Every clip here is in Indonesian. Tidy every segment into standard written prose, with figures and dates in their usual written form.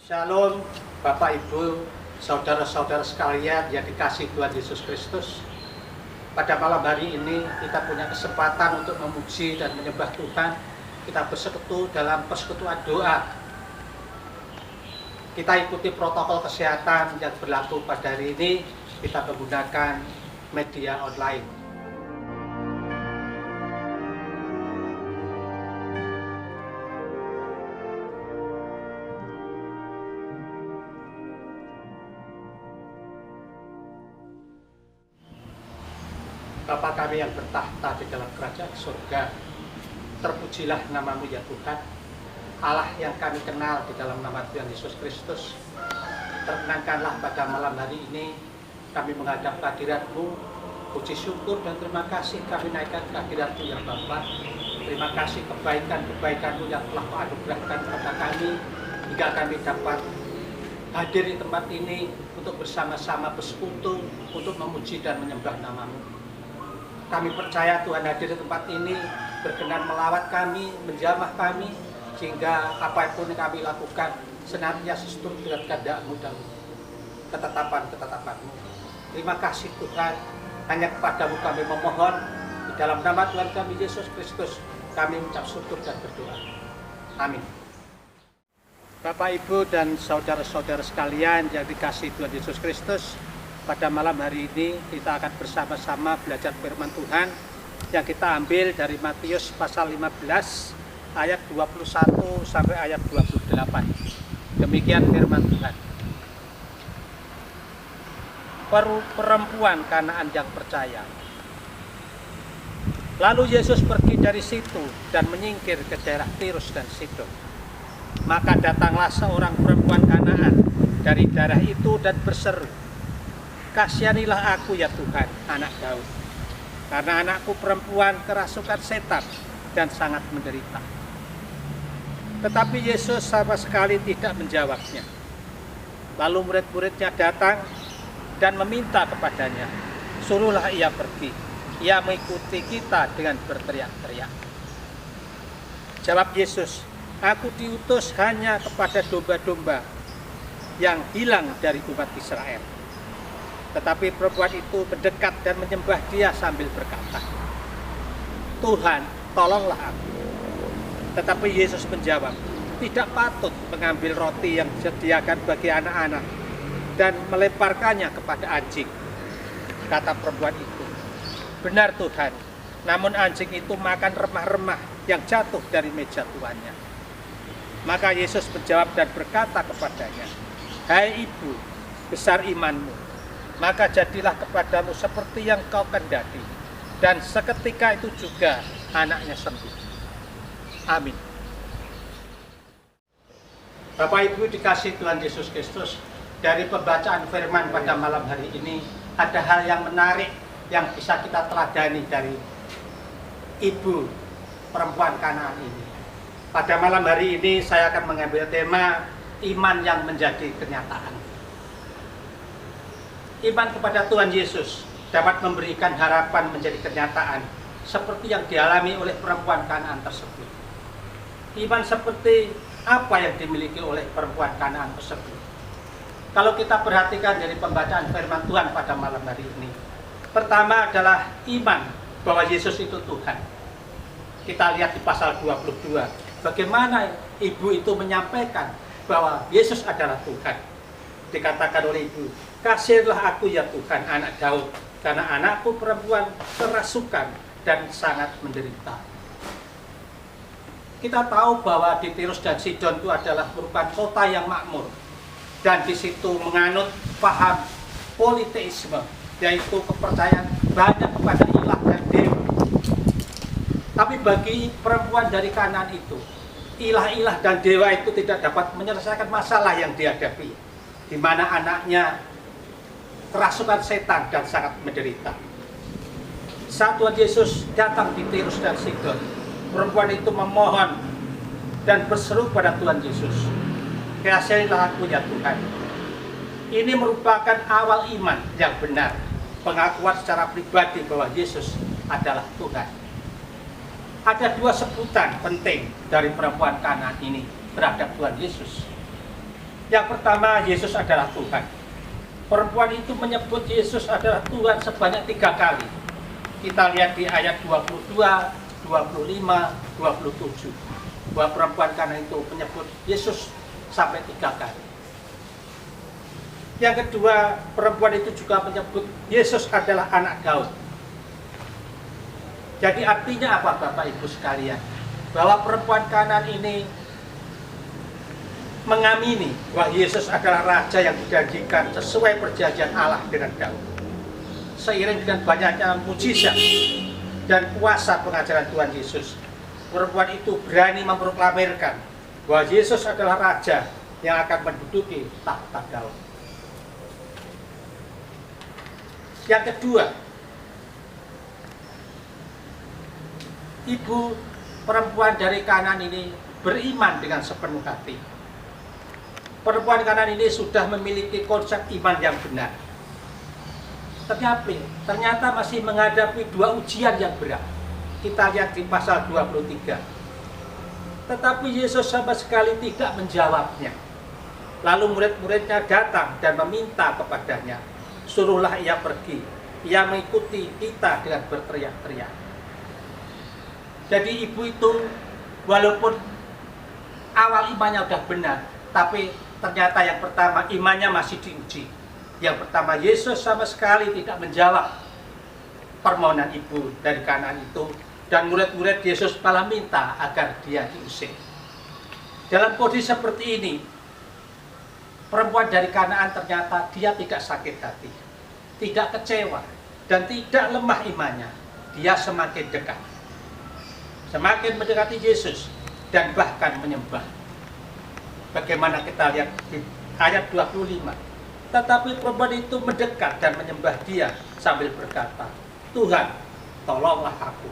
Shalom, Bapak Ibu, saudara-saudara sekalian yang dikasihi Tuhan Yesus Kristus. Pada malam hari ini kita punya kesempatan untuk memuji dan menyembah Tuhan. Kita bersekutu dalam persekutuan doa. Kita ikuti protokol kesehatan yang berlaku pada hari ini. Kita menggunakan media online. Bapa kami yang bertahta di dalam kerajaan surga, terpujilah namamu ya Tuhan, Allah yang kami kenal di dalam nama Tuhan Yesus Kristus. Terkenangkanlah pada malam hari ini kami menghadap kehadirat-Mu, puji syukur dan terima kasih kami naikkan kehadirat-Mu ya Bapa. Terima kasih kebaikan-kebaikan-Mu yang telah Kau anugerahkan kepada kami hingga kami dapat hadir di tempat ini untuk bersama-sama bersekutu untuk memuji dan menyembah nama-Mu. Kami percaya Tuhan hadir di tempat ini, berkenan melawat kami, menjamah kami, sehingga apapun yang kami lakukan senantiasa seturut dengan kehendak-Mu dan ketetapan-ketetapan-Mu. Terima kasih Tuhan, hanya kepadamu kami memohon, di dalam nama Tuhan kami Yesus Kristus, kami mengucap syukur dan berdoa. Amin. Bapak, Ibu, dan saudara-saudara sekalian yang dikasihi Tuhan Yesus Kristus, pada malam hari ini kita akan bersama-sama belajar firman Tuhan yang kita ambil dari Matius pasal 15 ayat 21 sampai ayat 28. Demikian firman Tuhan. Perempuan Kanaan yang percaya. Lalu Yesus pergi dari situ dan menyingkir ke daerah Tirus dan Sidon. Maka datanglah seorang perempuan Kanaan dari daerah itu dan berseru, "Kasihanilah aku ya Tuhan, anak Daud, karena anakku perempuan kerasukan setan dan sangat menderita." Tetapi Yesus sama sekali tidak menjawabnya. Lalu murid-muridnya datang dan meminta kepadanya, "Suruhlah ia pergi." Ia mengikuti kita dengan berteriak-teriak. Jawab Yesus, "Aku diutus hanya kepada domba-domba yang hilang dari umat Israel." Tetapi perempuan itu mendekat dan menyembah Dia sambil berkata, "Tuhan, tolonglah aku." Tetapi Yesus menjawab, "Tidak patut mengambil roti yang disediakan bagi anak-anak dan melemparkannya kepada anjing." Kata perempuan itu, "Benar Tuhan, namun anjing itu makan remah-remah yang jatuh dari meja tuannya." Maka Yesus menjawab dan berkata kepadanya, "Hai ibu, besar imanmu, maka jadilah kepadamu seperti yang kau kehendaki." Dan seketika itu juga anaknya sembuh. Amin. Bapak Ibu dikasihi Tuhan Yesus Kristus, dari pembacaan firman pada malam hari ini ada hal yang menarik yang bisa kita teladani dari ibu perempuan Kanaan ini. Pada malam hari ini saya akan mengambil tema iman yang menjadi kenyataan. Iman kepada Tuhan Yesus dapat memberikan harapan menjadi kenyataan seperti yang dialami oleh perempuan Kanaan tersebut. Iman seperti apa yang dimiliki oleh perempuan Kanaan tersebut? Kalau kita perhatikan dari pembacaan firman Tuhan pada malam hari ini, pertama adalah iman bahwa Yesus itu Tuhan. Kita lihat di pasal 22, bagaimana ibu itu menyampaikan bahwa Yesus adalah Tuhan. Dikatakan oleh ibu, "Kasihanilah aku ya Tuhan, anak Daud, karena anakku perempuan kerasukan dan sangat menderita." Kita tahu bahwa di Tirus dan Sidon itu adalah merupakan kota yang makmur, dan di situ menganut paham politeisme, yaitu kepercayaan banyak kepada ilah dan dewa. Tapi bagi perempuan dari Kanaan itu, ilah-ilah dan dewa itu tidak dapat menyelesaikan masalah yang dihadapi, di mana anaknya kerasukan setan dan sangat menderita. Saat Tuhan Yesus datang di Tirus dan Sidon, perempuan itu memohon dan berseru pada Tuhan Yesus, "Kasihanilah aku ya Tuhan." Ini merupakan awal iman yang benar, pengakuan secara pribadi bahwa Yesus adalah Tuhan. Ada dua sebutan penting dari perempuan Kanaan ini terhadap Tuhan Yesus. Yang pertama, Yesus adalah Tuhan. Perempuan itu menyebut Yesus adalah Tuhan sebanyak 3 kali. Kita lihat di ayat 22, 25, 27. Bahwa perempuan Kana itu menyebut Yesus sampai 3 kali. Yang kedua, perempuan itu juga menyebut Yesus adalah anak Daud. Jadi artinya apa Bapak Ibu sekalian? Bahwa perempuan Kanan ini mengamini bahwa Yesus adalah Raja yang dijanjikan sesuai perjanjian Allah dengan Daud. Seiring dengan banyaknya mujizat dan kuasa pengajaran Tuhan Yesus, perempuan itu berani memproklamirkan bahwa Yesus adalah Raja yang akan menduduki tahta Daud. Yang kedua, ibu perempuan dari Kanan ini beriman dengan sepenuh hati. Perempuan Kanan ini sudah memiliki konsep iman yang benar. Tetapi ternyata masih menghadapi 2 ujian yang berat. Kita lihat di pasal 23. Tetapi Yesus sama sekali tidak menjawabnya. Lalu murid-muridnya datang dan meminta kepadanya, suruhlah ia pergi. Ia mengikuti kita dengan berteriak-teriak. Jadi ibu itu walaupun awal imannya sudah benar, tapi ternyata yang pertama imannya masih diuji. Yang pertama, Yesus sama sekali tidak menjawab permohonan ibu dari Kanaan itu, dan murid-murid Yesus malah minta agar dia diusir. Dalam kondisi seperti ini, perempuan dari Kanaan ternyata dia tidak sakit hati, tidak kecewa, dan tidak lemah imannya. Dia semakin dekat, semakin mendekati Yesus, dan bahkan menyembah. Bagaimana kita lihat di ayat 25. Tetapi perempuan itu mendekat dan menyembah dia sambil berkata, Tuhan, tolonglah aku.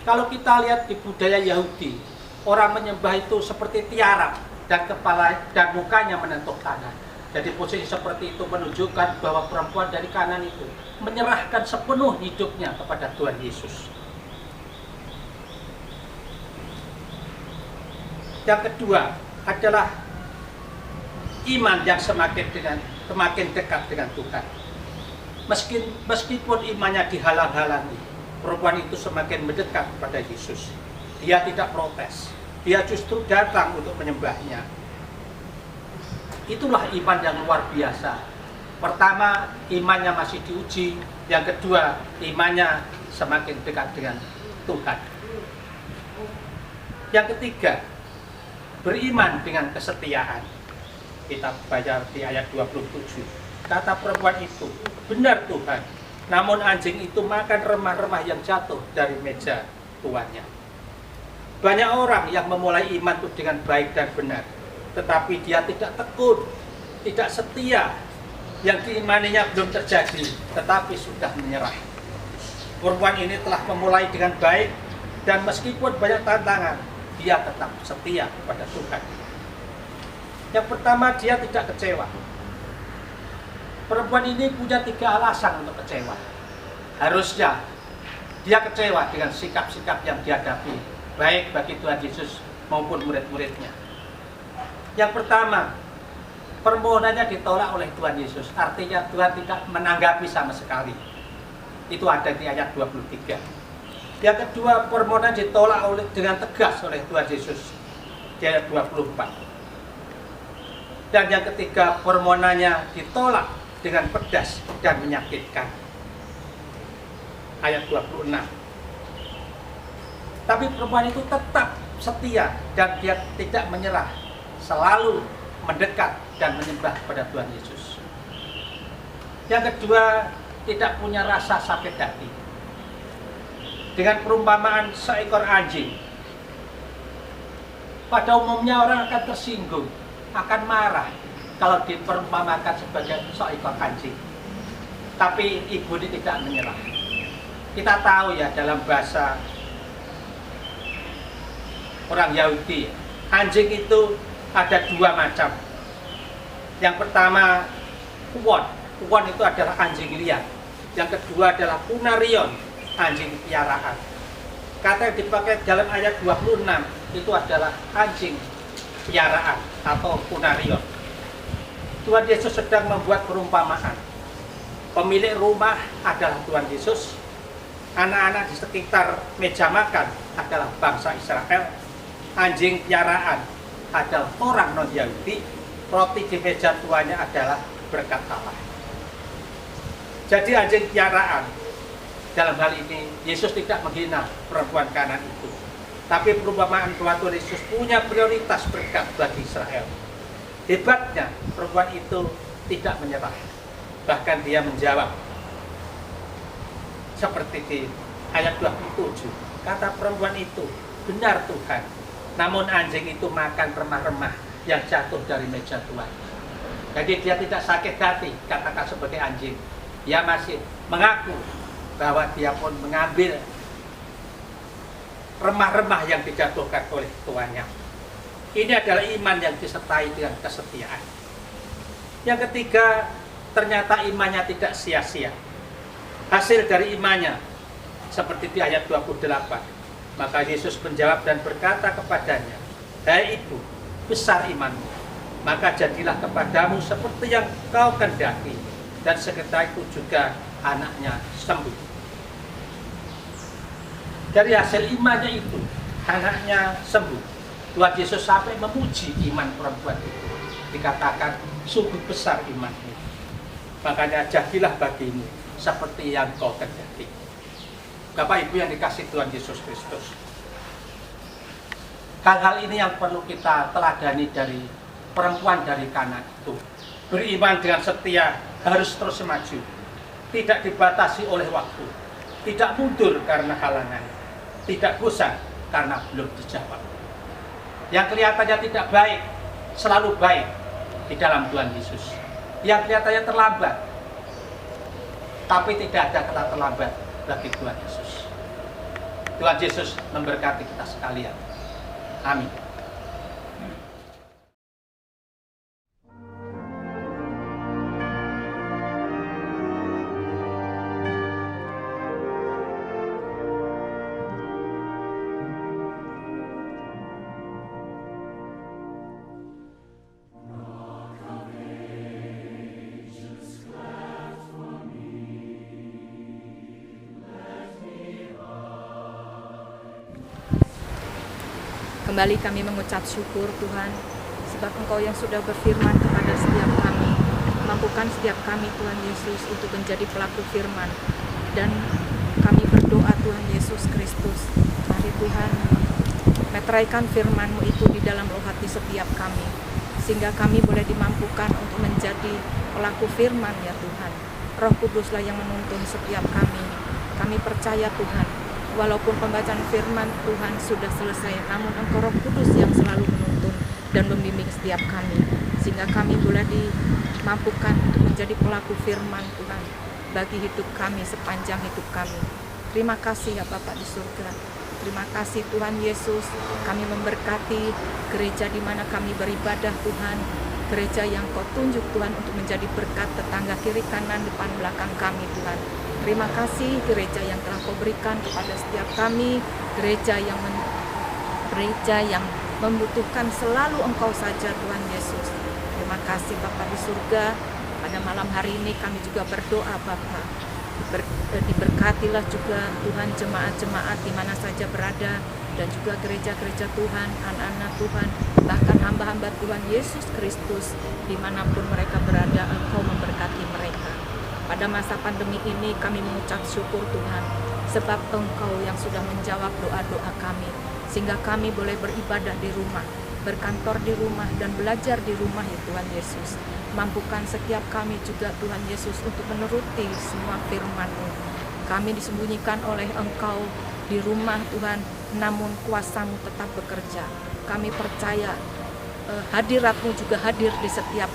Kalau kita lihat di budaya Yahudi, orang menyembah itu seperti tiarap dan kepala dan mukanya menentuk tanah. Jadi posisi seperti itu menunjukkan bahwa perempuan dari Kanan itu menyerahkan sepenuh hidupnya kepada Tuhan Yesus. Yang kedua adalah iman yang semakin dekat dengan Tuhan. Meskipun imannya dihalang-halangi, perempuan itu semakin mendekat pada Yesus. Dia tidak protes, dia justru datang untuk menyembahnya. Itulah iman yang luar biasa. Pertama, imannya masih diuji. Yang kedua, imannya semakin dekat dengan Tuhan. Yang ketiga, beriman dengan kesetiaan. Kita baca di ayat 27. Kata perempuan itu, benar Tuhan, namun anjing itu makan remah-remah yang jatuh dari meja tuannya. Banyak orang yang memulai iman itu dengan baik dan benar, tetapi dia tidak tekun, tidak setia, yang diimaninya belum terjadi, tetapi sudah menyerah. Perempuan ini telah memulai dengan baik, dan meskipun banyak tantangan, dia tetap setia kepada Tuhan. Yang pertama, dia tidak kecewa. Perempuan ini punya 3 alasan untuk kecewa. Harusnya dia kecewa dengan sikap-sikap yang dihadapi, baik bagi Tuhan Yesus maupun murid-muridnya. Yang pertama, permohonannya ditolak oleh Tuhan Yesus. Artinya Tuhan tidak menanggapi sama sekali. Itu ada di ayat 23. Yang kedua, permohonan ditolak dengan tegas oleh Tuhan Yesus di ayat 24. Dan yang ketiga, permohonannya ditolak dengan pedas dan menyakitkan. Ayat 26. Tapi perempuan itu tetap setia dan dia tidak menyerah, selalu mendekat dan menyembah kepada Tuhan Yesus. Yang kedua, tidak punya rasa sakit hati. Dengan perumpamaan seekor anjing, pada umumnya orang akan tersinggung, akan marah kalau diperumpamakan sebagai seekor anjing. Tapi ibu ini tidak menyerah. Kita tahu ya, dalam bahasa orang Yahudi, anjing itu ada 2 macam. Yang pertama, kuon. Kuon itu adalah anjing liar. Yang kedua adalah punarion, anjing piaraan. Kata yang dipakai dalam ayat 26 itu adalah anjing piaraan atau punarion. Tuhan Yesus sedang membuat perumpamaan. Pemilik rumah adalah Tuhan Yesus. Anak-anak di sekitar meja makan adalah bangsa Israel. Anjing piaraan adalah orang non-Yahudi. Roti di meja tuannya adalah berkat Allah. Jadi anjing piaraan, dalam hal ini Yesus tidak menghina perempuan Kanaan itu. Tapi perumpamaan Tuhan Yesus punya prioritas berkat bagi Israel. Hebatnya perempuan itu tidak menyerah. Bahkan dia menjawab. Seperti di ayat 27. Kata perempuan itu, benar Tuhan. Namun anjing itu makan remah-remah yang jatuh dari meja Tuhan. Jadi dia tidak sakit hati, katakan sebagai anjing. Dia masih mengaku bahwa dia pun mengambil remah-remah yang dijatuhkan oleh tuannya. Ini adalah iman yang disertai dengan kesetiaan. Yang ketiga, ternyata imannya tidak sia-sia. Hasil dari imannya, seperti di ayat 28. Maka Yesus menjawab dan berkata kepadanya, "Hai ibu, besar imanmu, maka jadilah kepadamu seperti yang kau kehendaki." Dan seketika itu juga anaknya sembuh. Dari hasil imannya itu, anaknya sembuh. Tuhan Yesus sampai memuji iman perempuan itu. Dikatakan, sungguh besar imanmu. Makanya jadilah bagimu seperti yang kau kehendaki. Bapak Ibu yang dikasih Tuhan Yesus Kristus. Hal-hal ini yang perlu kita teladani dari perempuan dari Kanaan itu. Beriman dengan setia, harus terus maju. Tidak dibatasi oleh waktu. Tidak mundur karena halangan. Tidak bosan karena belum dijawab. Yang kelihatannya tidak baik, selalu baik di dalam Tuhan Yesus. Yang kelihatannya terlambat, tapi tidak ada kata terlambat bagi Tuhan Yesus. Tuhan Yesus memberkati kita sekalian. Amin. Kembali kami mengucap syukur Tuhan, sebab Engkau yang sudah berfirman kepada setiap kami, mampukan setiap kami Tuhan Yesus untuk menjadi pelaku firman. Dan kami berdoa Tuhan Yesus Kristus, mari Tuhan meteraikan firman-Mu itu di dalam roh hati setiap kami, sehingga kami boleh dimampukan untuk menjadi pelaku firman ya Tuhan. Roh Kuduslah yang menuntun setiap kami. Kami percaya Tuhan, walaupun pembacaan firman Tuhan sudah selesai, namun Engkau Roh Kudus yang selalu menuntun dan membimbing setiap kami, sehingga kami boleh dimampukan untuk menjadi pelaku firman Tuhan bagi hidup kami sepanjang hidup kami. Terima kasih ya Bapa di surga. Terima kasih Tuhan Yesus, kami memberkati gereja di mana kami beribadah Tuhan, gereja yang Kau tunjuk Tuhan untuk menjadi berkat tetangga kiri kanan depan belakang kami Tuhan. Terima kasih gereja yang telah Kau berikan kepada setiap kami, gereja yang membutuhkan selalu Engkau saja Tuhan Yesus. Terima kasih Bapa di surga. Pada malam hari ini kami juga berdoa Bapa, diberkatilah juga Tuhan jemaat-jemaat di mana saja berada, dan juga gereja-gereja Tuhan, anak-anak Tuhan, bahkan hamba-hamba Tuhan Yesus Kristus dimanapun mereka berada, Engkau memberkati mereka. Pada masa pandemi ini kami mengucap syukur Tuhan, sebab Engkau yang sudah menjawab doa-doa kami, sehingga kami boleh beribadah di rumah, berkantor di rumah, dan belajar di rumah ya Tuhan Yesus. Mampukan setiap kami juga Tuhan Yesus untuk menuruti semua firman-Mu. Kami disembunyikan oleh Engkau di rumah Tuhan, namun kuasa-Mu tetap bekerja. Kami percaya hadirat-Mu juga hadir di setiap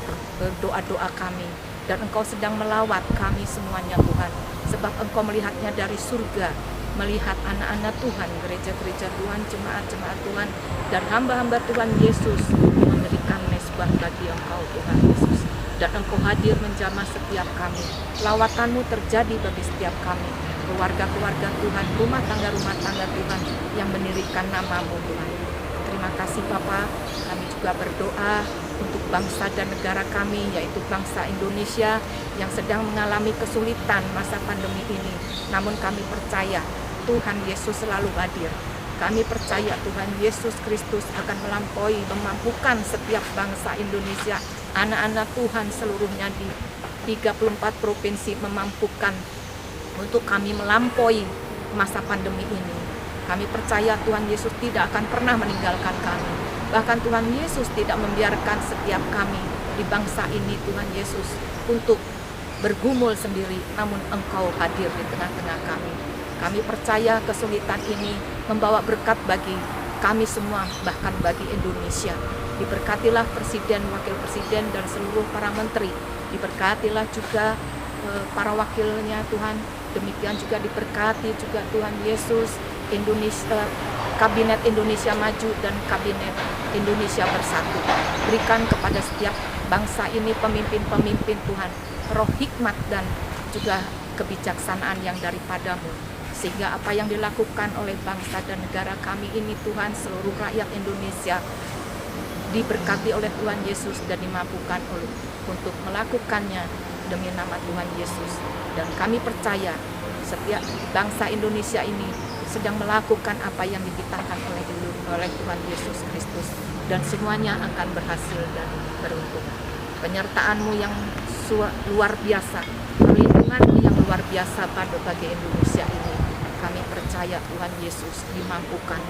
doa-doa kami. Dan Engkau sedang melawat kami semuanya Tuhan, sebab Engkau melihatnya dari surga, melihat anak-anak Tuhan, gereja-gereja Tuhan, jemaat-jemaat Tuhan, dan hamba-hamba Tuhan Yesus memberikan mesbah bagi Engkau Tuhan Yesus. Dan Engkau hadir menjamah setiap kami. Lawatan-Mu terjadi bagi setiap kami, keluarga-keluarga Tuhan, rumah tangga Tuhan yang mendirikan nama-Mu Tuhan. Terima kasih Bapa, kami juga berdoa untuk bangsa dan negara kami, yaitu bangsa Indonesia yang sedang mengalami kesulitan masa pandemi ini. Namun kami percaya Tuhan Yesus selalu hadir. Kami percaya Tuhan Yesus Kristus akan melampaui, memampukan setiap bangsa Indonesia, anak-anak Tuhan seluruhnya di 34 provinsi, memampukan untuk kami melampaui masa pandemi ini. Kami percaya Tuhan Yesus tidak akan pernah meninggalkan kami. Bahkan Tuhan Yesus tidak membiarkan setiap kami di bangsa ini, Tuhan Yesus, untuk bergumul sendiri, namun Engkau hadir di tengah-tengah kami. Kami percaya kesulitan ini membawa berkat bagi kami semua, bahkan bagi Indonesia. Diberkatilah Presiden, Wakil Presiden, dan seluruh para menteri. Diberkatilah juga para wakilnya, Tuhan. Demikian juga diberkati juga Tuhan Yesus, Indonesia, Kabinet Indonesia Maju dan Kabinet Indonesia Bersatu. Berikan kepada setiap bangsa ini pemimpin-pemimpin Tuhan, roh hikmat dan juga kebijaksanaan yang daripadamu, sehingga apa yang dilakukan oleh bangsa dan negara kami ini, Tuhan, seluruh rakyat Indonesia diberkati oleh Tuhan Yesus dan dimampukan untuk melakukannya demi nama Tuhan Yesus. Dan kami percaya setiap bangsa Indonesia ini sedang melakukan apa yang dititahkan oleh Tuhan Yesus Kristus, dan semuanya akan berhasil dan beruntung. Penyertaan-Mu yang luar biasa, perlindungan-Mu yang luar biasa bagi Indonesia ini, kami percaya Tuhan Yesus dimampukan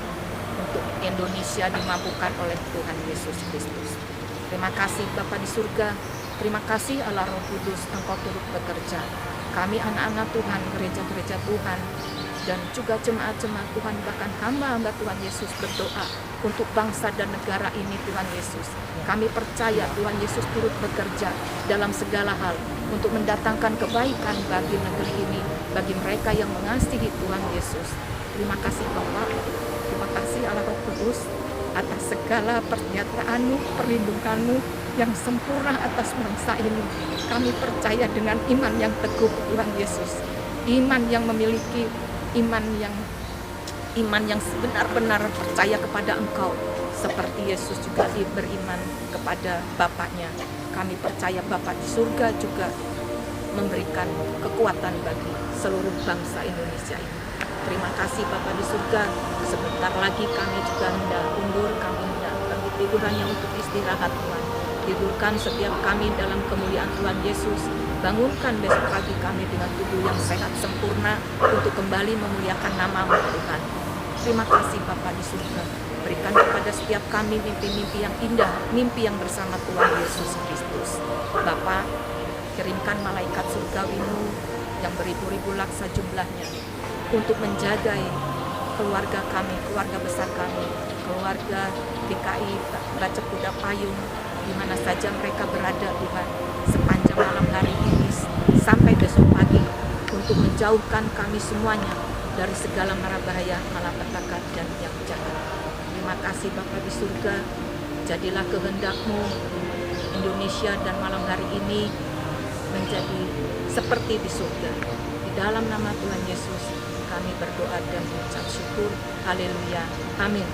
untuk Indonesia, dimampukan oleh Tuhan Yesus Kristus. Terima kasih Bapa di surga, terima kasih Allah Roh Kudus, Engkau turut bekerja. Kami anak-anak Tuhan, gereja-gereja Tuhan, dan juga jemaat-jemaat Tuhan, bahkan hamba-hamba Tuhan Yesus berdoa untuk bangsa dan negara ini, Tuhan Yesus. Kami percaya Tuhan Yesus turut bekerja dalam segala hal untuk mendatangkan kebaikan bagi negeri ini, bagi mereka yang mengasihi Tuhan Yesus. Terima kasih Bapak, terima kasih Allah Roh Kudus atas segala pernyataan-Mu, perlindungan-Mu yang sempurna atas bangsa ini. Kami percaya dengan iman yang teguh Tuhan Yesus, iman yang memiliki iman yang benar-benar percaya kepada Engkau, seperti Yesus juga beriman kepada Bapaknya. Kami percaya Bapa di surga juga memberikan kekuatan bagi seluruh bangsa Indonesia ini. Terima kasih Bapa di surga. Sebentar lagi kami juga hendak undur, kami hendak pergi tidur hanya untuk istirahat Tuhan. Tidurkan setiap kami dalam kemuliaan Tuhan Yesus. Bangunkan besok pagi kami dengan tubuh yang sehat sempurna untuk kembali memuliakan nama-Mu Tuhan. Terima kasih Bapa di surga. Berikan kepada setiap kami mimpi-mimpi yang indah, mimpi yang bersama Tuhan Yesus Kristus. Bapa, kirimkan malaikat surgawi-Mu yang beribu-ribu laksa jumlahnya untuk menjaga keluarga kami, keluarga besar kami, keluarga DKI Baca Kuda Payung, di mana saja mereka berada Tuhan, sepanjang malam hari ini sampai besok pagi, untuk menjauhkan kami semuanya dari segala mara bahaya, malapetaka dan yang jahat. Terima kasih Bapa di surga. Jadilah kehendak-Mu Indonesia dan malam hari ini menjadi seperti di surga. Di dalam nama Tuhan Yesus kami berdoa dan mengucap syukur. Haleluya. Amin.